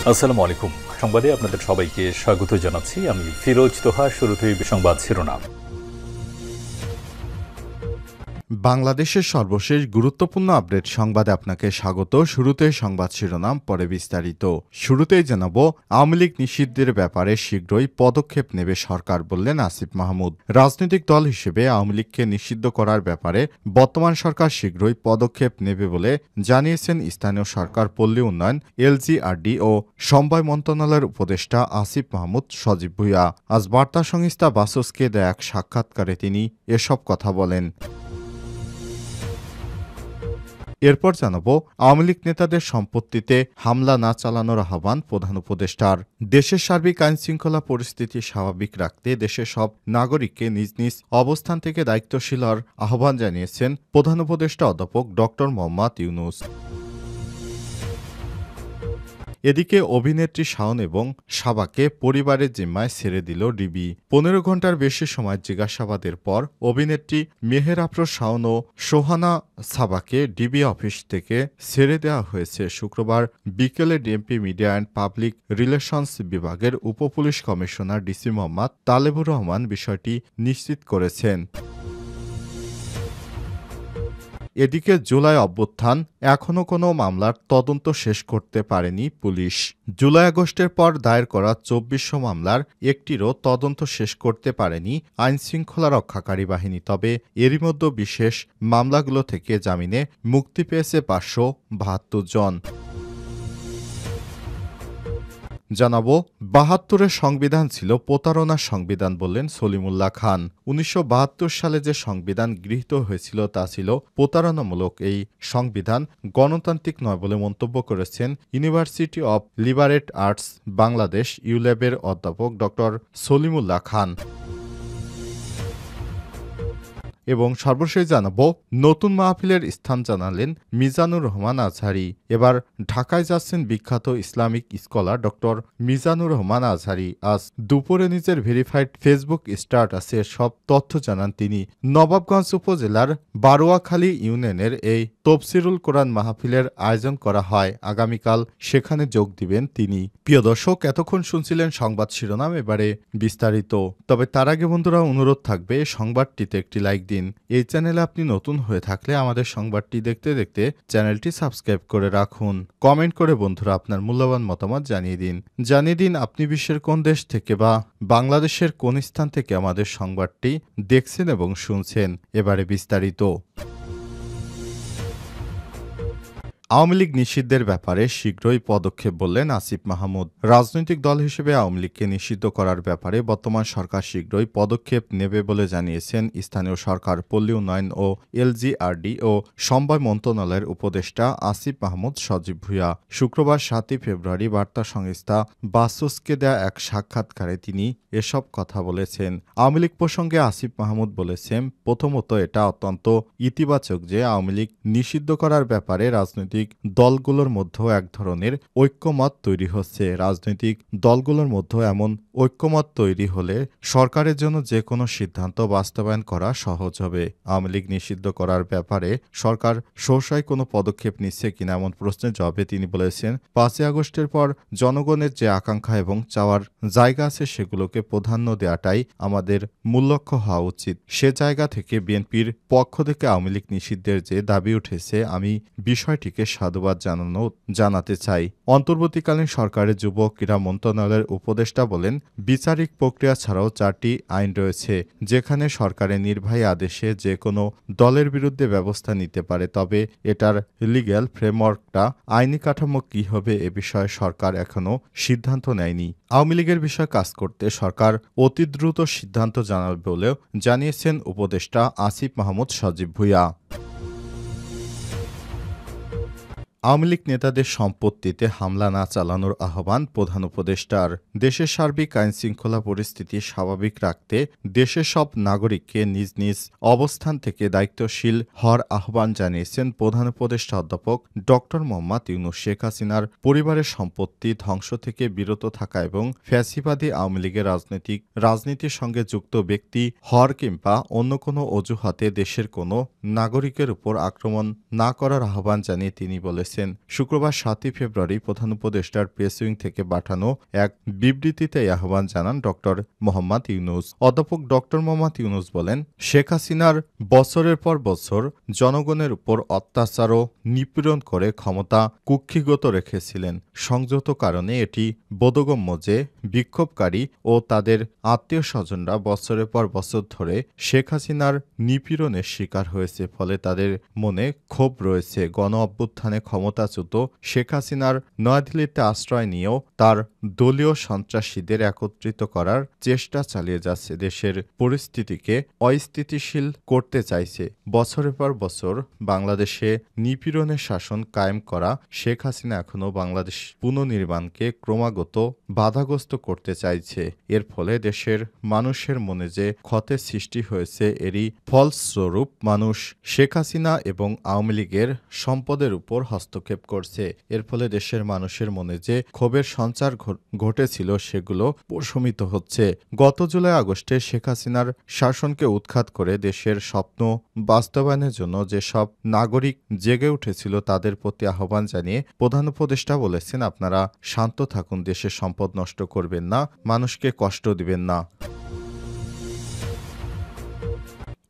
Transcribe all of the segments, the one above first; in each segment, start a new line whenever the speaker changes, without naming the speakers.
আসসালামু আলাইকুম। সংবাদে আপনাদের সবাইকে স্বাগত জানাচ্ছি। আমি ফিরোজ তোহা। শুরুতেই সংবাদ শিরোনাম।
বাংলাদেশের সর্বশেষ গুরুত্বপূর্ণ আপডেট সংবাদে আপনাকে স্বাগত। শুরুতে সংবাদ শিরোনাম, পরে বিস্তারিত। শুরুতেই জানাব, আওয়ামী লীগ নিষিদ্ধের ব্যাপারে শীঘ্রই পদক্ষেপ নেবে সরকার, বললেন আসিফ মাহমুদ। রাজনৈতিক দল হিসেবে আওয়ামী লীগকে নিষিদ্ধ করার ব্যাপারে বর্তমান সরকার শীঘ্রই পদক্ষেপ নেবে বলে জানিয়েছেন স্থানীয় সরকার, পল্লী উন্নয়ন, এলজিআরডি ও সমবায় মন্ত্রণালয়ের উপদেষ্টা আসিফ মাহমুদ সজীব ভুঁইয়া। আজ বার্তা সংস্থা বাসসকে দেয়া এক সাক্ষাৎকারে তিনি এসব কথা বলেন। এরপর জানাব, আওয়ামী লীগ নেতাদের সম্পত্তিতে হামলা না চালানোর আহ্বান প্রধান উপদেষ্টার। দেশের সার্বিক আইনশৃঙ্খলা পরিস্থিতি স্বাভাবিক রাখতে দেশের সব নাগরিককে নিজ নিজ অবস্থান থেকে দায়িত্বশীল হওয়ার আহ্বান জানিয়েছেন প্রধান উপদেষ্টা অধ্যাপক ড. মোহাম্মদ ইউনূস। এদিকে অভিনেত্রী শাওন এবং সাবাকে পরিবারের জিম্মায় ছেড়ে দিল ডিবি। 15 ঘন্টার বেশি সময় জিজ্ঞাসাবাদের পর অভিনেত্রী মেহের আফরোজ শাওন ও সোহানা সাবাকে ডিবি অফিস থেকে ছেড়ে দেওয়া হয়েছে। শুক্রবার বিকেলে DMP media and public relations বিভাগের উপপুলিশ কমিশনার ডিসি মোহাম্মদ তালেবুর রহমান বিষয়টি নিশ্চিত করেছেন। এদিকে জুলাই অভ্যুত্থান এখনও কোনো মামলার তদন্ত শেষ করতে পারেনি পুলিশ। জুলাই আগস্টের পর দায়ের করা 2400 মামলার একটিরও তদন্ত শেষ করতে পারেনি আইনশৃঙ্খলা রক্ষাকারী বাহিনী। তবে এরই মধ্যে বিশেষ মামলাগুলো থেকে জামিনে মুক্তি পেয়েছে 572 জন। জানাবো, ৭২-এর সংবিধান ছিল প্রতারণার সংবিধান, বললেন সলিমুল্লাহ খান। ১৯৭২ সালে যে সংবিধান গৃহীত হয়েছিল তা ছিল প্রতারণামূলক। এই সংবিধান গণতান্ত্রিক নয় বলে মন্তব্য করেছেন University of Liberal Arts Bangladesh ইউল্যাবের অধ্যাপক ড. সলিমুল্লাহ খান। এবং সর্বশেষ জানাবো, নতুন মাহফিলের স্থান জানালেন মিজানুর রহমান আজহারী। এবার ঢাকায় যাচ্ছেন বিখ্যাত ইসলামিক স্কলার ড. মিজানুর রহমান আজহারী। আজ দুপুরে নিজের ভেরিফাইড ফেসবুক স্ট্যাটাসে সব তথ্য জানান তিনি। নবাবগঞ্জ উপজেলার বারোয়াখালী ইউনিয়নের এই তফসিরুল কোরআন মাহফিলের আয়োজন করা হয়। আগামীকাল সেখানে যোগ দিবেন তিনি। প্রিয় দর্শক, এতক্ষণ শুনছিলেন সংবাদ শিরোনাম, এবারে বিস্তারিত। তবে তার আগে বন্ধুরা, অনুরোধ থাকবে সংবাদটিতে একটি লাইক দিন। এই চ্যানেলে আপনি নতুন হয়ে থাকলে আমাদের সংবাদটি দেখতে দেখতে চ্যানেলটি সাবস্ক্রাইব করে রাখুন। কমেন্ট করে বন্ধুরা আপনার মূল্যবান মতামত জানিয়ে দিন আপনি বিশ্বের কোন দেশ থেকে বা বাংলাদেশের কোন স্থান থেকে আমাদের সংবাদটি দেখছেন এবং শুনছেন। এবারে বিস্তারিত। আওয়ামী লীগ নিষিদ্ধের ব্যাপারে শীঘ্রই পদক্ষেপ, বললেন আসিফ মাহমুদ। রাজনৈতিক দল হিসেবে আওয়ামী লীগকে নিষিদ্ধ করার ব্যাপারে বর্তমান সরকার শীঘ্রই পদক্ষেপ নেবে বলে জানিয়েছেন স্থানীয় সরকার, পল্লী উন্নয়ন ও এলজিআরডি ও সমবায় মন্ত্রণালয়ের উপদেষ্টা আসিফ মাহমুদ সজীব ভুঁইয়া। শুক্রবার 7 ফেব্রুয়ারি বার্তা সংস্থা বাসসকে দেয়া এক সাক্ষাৎকারে তিনি এসব কথা বলেছেন। আওয়ামী লীগ প্রসঙ্গে আসিফ মাহমুদ বলেছেন, প্রথমত এটা অত্যন্ত ইতিবাচক যে আওয়ামী লীগ নিষিদ্ধ করার ব্যাপারে রাজনৈতিক দলগুলোর মধ্যে এক ধরনের ঐক্যমত তৈরি হচ্ছে। রাজনৈতিক দলগুলোর মধ্যে এমন ঐক্যমত তৈরি হলে সরকারের জন্য যে কোনো সিদ্ধান্ত বাস্তবায়ন করা সহজ হবে। আওয়ামী লীগ নিষিদ্ধ করার ব্যাপারে সরকার সহসায় কোনো পদক্ষেপ নিচ্ছে কিনা এমন প্রশ্নের জবাবে তিনি বলেছেন, 5ই আগস্টের পর জনগণের যে আকাঙ্ক্ষা এবং চাওয়ার জায়গা আছে সেগুলোকে প্রাধান্য দেওয়াটাই আমাদের মূল লক্ষ্য হওয়া উচিত। সে জায়গা থেকে বিএনপির পক্ষ থেকে আওয়ামী লীগ নিষিদ্ধের যে দাবি উঠেছে, আমি বিষয়টিকে সাধুবাদ জানাতে চাই। অন্তর্বর্তীকালীন সরকারের যুব ক্রীড়া মন্ত্রণালয়ের উপদেষ্টা বলেন, বিচারিক প্রক্রিয়া ছাড়াও 4টি আইন রয়েছে যেখানে সরকারের নির্বাহী আদেশে যে কোনো দলের বিরুদ্ধে ব্যবস্থা নিতে পারে। তবে এটার লিগ্যাল ফ্রেমওয়ার্কটা, আইনি কাঠামো কী হবে এ বিষয়ে সরকার এখনো সিদ্ধান্ত নেয়নি। আওয়ামী লীগের বিষয়ে কাজ করতে সরকার অতি দ্রুত সিদ্ধান্ত জানাবে বলেও জানিয়েছেন উপদেষ্টা আসিফ মাহমুদ সজীব ভুঁইয়া। আওয়ামী লীগ নেতাদের সম্পত্তিতে হামলা না চালানোর আহ্বান প্রধান উপদেষ্টার। দেশের সার্বিক আইনশৃঙ্খলা পরিস্থিতি স্বাভাবিক রাখতে দেশের সব নাগরিককে নিজ নিজ অবস্থান থেকে দায়িত্বশীল হওয়ার আহ্বান জানিয়েছেন প্রধান উপদেষ্টা অধ্যাপক ড. মোহাম্মদ ইউনূস। শেখ হাসিনার পরিবারের সম্পত্তি ধ্বংস থেকে বিরত থাকা এবং ফ্যাসিবাদী আওয়ামী লীগের রাজনীতির সঙ্গে যুক্ত ব্যক্তি হওয়ার কিংবা অন্য কোনো অজুহাতে দেশের কোনো নাগরিকের উপর আক্রমণ না করার আহ্বান জানিয়ে তিনি বলেছেন, করেছেন। শুক্রবার ৭ই ফেব্রুয়ারি প্রধান উপদেষ্টার প্রেস উইং থেকে পাঠানো এক বিবৃতিতে এই আহ্বান জানান ড মোহাম্মদ ইউনূস। অধ্যাপক ড মোহাম্মদ ইউনূস বলেন, শেখ হাসিনার বছরের পর বছর জনগণের উপর অত্যাচার ও নিপীড়ন করে ক্ষমতা কুক্ষিগত রেখেছিলেন। সংযত কারণে এটি বোধগম্য যে বিক্ষোভকারী ও তাদের আত্মীয় স্বজনরা বছরের পর বছর ধরে শেখ হাসিনার নিপীড়নের শিকার হয়েছে। ফলে তাদের মনে ক্ষোভ রয়েছে। গণ অভ্যুত্থানে ক্ষমতাচ্যুত শেখ হাসিনার নয়াদিল্লিতে আশ্রয় নিয়েও তার দলীয় সন্ত্রাসীদের একত্রিত করার চেষ্টা চালিয়ে যাচ্ছে। দেশের পরিস্থিতিকে অস্থিতিশীল করতে চাইছে। বছরের পর বছর বাংলাদেশে নিপীড়নের শাসন কায়েম করা শেখ হাসিনা এখনও বাংলাদেশ পুনর্নির্মাণকে ক্রমাগত বাধাগ্রস্ত করতে চাইছে। এর ফলে দেশের মানুষের মনে যে ক্ষতের সৃষ্টি হয়েছে, এরই ফলস্বরূপ মানুষ শেখ হাসিনা এবং আওয়ামী লীগের সম্পদের উপর হস্তক্ষেপ করছে। এর ফলে দেশের মানুষের মনে যে ক্ষোভের সঞ্চার ঘটেছিল সেগুলো প্রশমিত হচ্ছে। গত জুলাই আগস্টে শেখ হাসিনার শাসনকে উৎখাত করে দেশের স্বপ্ন বাস্তবায়নের জন্য যেসব নাগরিক জেগে উঠেছিল তাদের প্রতি আহ্বান জানিয়ে প্রধান উপদেষ্টা বলেছেন, আপনারা শান্ত থাকুন, দেশের সম্পদ নষ্ট করবেন না, মানুষকে কষ্ট দিবেন না।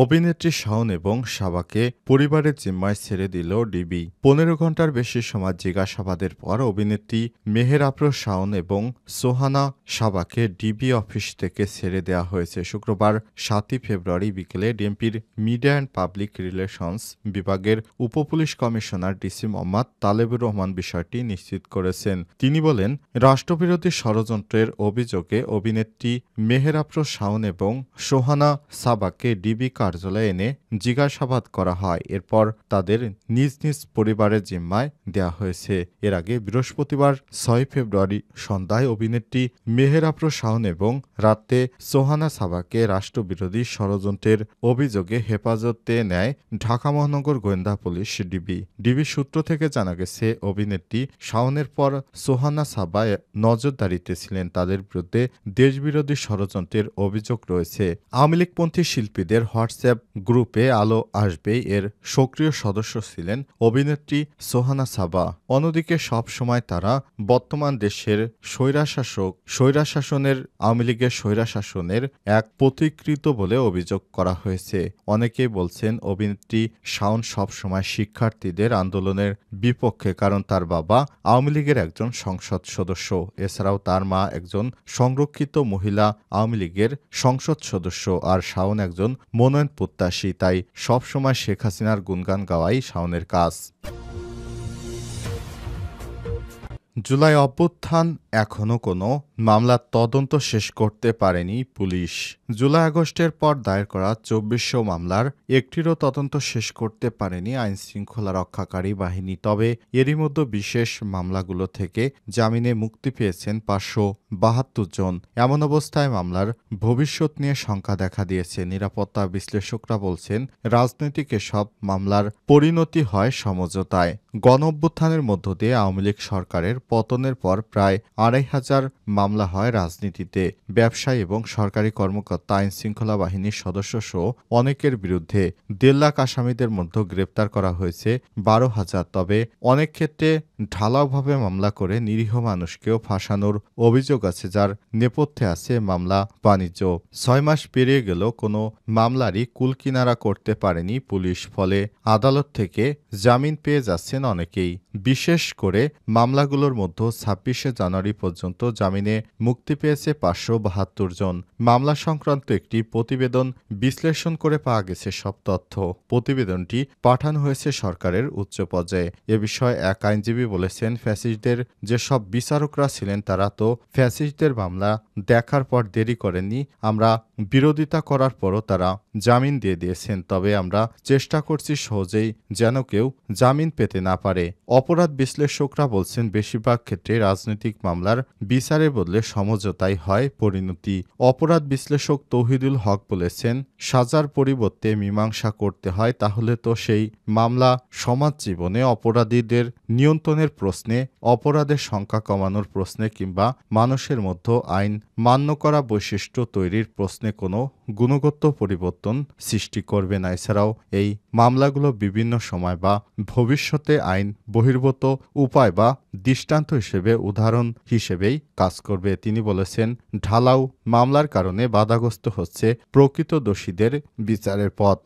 অভিনেত্রী শাওন এবং সাবাকে পরিবারের জিম্মায় ছেড়ে দিল ডিবি। ১৫ ঘণ্টার বেশি সময় জিজ্ঞাসাবাদের পর অভিনেত্রী মেহের আফরোজ শাওন এবং সোহানা সাবাকে ডিবি অফিস থেকে ছেড়ে দেওয়া হয়েছে। শুক্রবার ৭ই ফেব্রুয়ারি বিকেলে ডিএমপির মিডিয়া অ্যান্ড পাবলিক রিলেশনস বিভাগের উপপুলিশ কমিশনার ডিসি মোহাম্মদ তালেবুর রহমান বিষয়টি নিশ্চিত করেছেন। তিনি বলেন, রাষ্ট্রবিরোধী ষড়যন্ত্রের অভিযোগে অভিনেত্রী মেহের আফরোজ শাওন এবং সোহানা সাবাকে ডিবি কার্যালয়ে এনে জিজ্ঞাসাবাদ করা হয়। এরপর তাদের নিজ নিজ পরিবারের জিম্মায় দেওয়া হয়েছে। এর আগে বৃহস্পতিবার ৬ ফেব্রুয়ারি সন্ধ্যায় অভিনেত্রী মেহের আফরোজ শাওন এবং রাতে সোহানা সাবাকে রাষ্ট্রবিরোধী ষড়যন্ত্রের অভিযোগে হেফাজতে নেয় ঢাকা মহানগর গোয়েন্দা পুলিশ ডিবি। ডিবি সূত্র থেকে জানা গেছে, অভিনেত্রী শাওনের পর সোহানা সাবা নজরদারিতে ছিলেন। তাদের বিরুদ্ধে দেশবিরোধী ষড়যন্ত্রের অভিযোগ রয়েছে। আওয়ামী লীগপন্থী শিল্পীদের হোয়াটসঅ্যাপ গ্রুপে আলো আসবে এর সক্রিয় সদস্য ছিলেন অভিনেত্রী সোহানা সাবা। অন্যদিকে সব সময় তারা বর্তমান দেশের স্বৈরাশাসনের আওয়ামী লীগের স্বৈরাশাসনের এক প্রতিকৃত বলে অভিযোগ করা হয়েছে। অনেকেই বলছেন, অভিনেত্রী শাওন সবসময় শিক্ষার্থীদের আন্দোলনের বিপক্ষে, কারণ তার বাবা আওয়ামী লীগের একজন সংসদ সদস্য। এছাড়াও তার মা একজন সংরক্ষিত মহিলা আওয়ামী লীগের সংসদ সদস্য, আর শাওন একজন মনোনয়ন প্রত্যাশী। তাই সবসময় শেখ হাসিনার গুণগান গাওয়াই শাওনের কাজ। জুলাই অভ্যুত্থান এখনও কোনো মামলার তদন্ত শেষ করতে পারেনি পুলিশ। জুলাই আগস্টের পর দায়ের করা ২৪০০ মামলার একটিরও তদন্ত শেষ করতে পারেনি আইনশৃঙ্খলা রক্ষাকারী বাহিনী। তবে এরই মধ্যে বিশেষ মামলাগুলো থেকে জামিনে মুক্তি পেয়েছেন ৫৭২ জন। এমন অবস্থায় মামলার ভবিষ্যৎ নিয়ে শঙ্কা দেখা দিয়েছে। নিরাপত্তা বিশ্লেষকরা বলছেন, রাজনৈতিক এসব মামলার পরিণতি হয় সমঝোতায়। গণ অভ্যুত্থানের মধ্য দিয়ে আওয়ামী লীগ সরকারের পতনের পর প্রায় ২৫০০ মামলা হয় রাজনীতিতে। ব্যবসায়ী এবং সরকারি কর্মকর্তা, আইনশৃঙ্খলা বাহিনীর সদস্যসহ অনেকের বিরুদ্ধে ১.৫ লাখ আসামিদের মধ্যে গ্রেপ্তার করা হয়েছে ১২,০০০। তবে অনেক ক্ষেত্রে ঢালাওভাবে মামলা করে নিরীহ মানুষকেও ফাঁসানোর অভিযোগ আছে, যার নেপথ্যে আছে মামলা বাণিজ্য। ৬ মাস পেরিয়ে গেল কোনো মামলারই কুলকিনারা করতে পারেনি পুলিশ। ফলে আদালত থেকে জামিন পেয়ে যাচ্ছেন অনেকেই। বিশেষ করে মামলাগুলোর মধ্যে ২৬শে জানুয়ারি পর্যন্ত জামিনে মুক্তি পেয়েছে ৫৭২ জন। মামলা সংক্রান্ত একটি প্রতিবেদন বিশ্লেষণ করে পাওয়া গেছে সব তথ্য। প্রতিবেদনটি পাঠানো হয়েছে সরকারের উচ্চ পর্যায়ে। এ বিষয়ে এক আইনজীবী বলেছেন, ফ্যাসিস্টদের যেসব বিচারকরা ছিলেন তারা তো ফ্যাসিস্টদের মামলা দেখার পর দেরি করেননি। আমরা বিরোধিতা করার পরও তারা জামিন দিয়ে দিয়েছেন। তবে আমরা চেষ্টা করছি সহজেই যেন কেউ জামিন পেতে না পারে। অপরাধ বিশ্লেষকরা বলছেন, বেশিরভাগ ক্ষেত্রে রাজনৈতিক মামলার বিচারের বদলে সমঝোতাই হয় পরিণতি। অপরাধ বিশ্লেষক তৌহিদুল হক বলেছেন, সাজার পরিবর্তে মীমাংসা করতে হয়, তাহলে তো সেই মামলা সমাজ জীবনে অপরাধীদের নিয়ন্ত্রণের প্রশ্নে, অপরাধের সংখ্যা কমানোর প্রশ্নে কিংবা মানুষের মধ্যে আইন মান্য করা বৈশিষ্ট্য তৈরির প্রশ্নে কোনো গুণগত পরিবর্তন সৃষ্টি করবে না। এছাড়াও এই মামলাগুলো বিভিন্ন সময় বা ভবিষ্যতে আইন বহির্ভূত উপায় বা দৃষ্টান্ত হিসেবে উদাহরণ হিসেবেই কাজ করবে। তিনি বলেছেন, ঢালাও মামলার কারণে বাধাগ্রস্ত হচ্ছে প্রকৃত দোষীদের বিচারের পথ।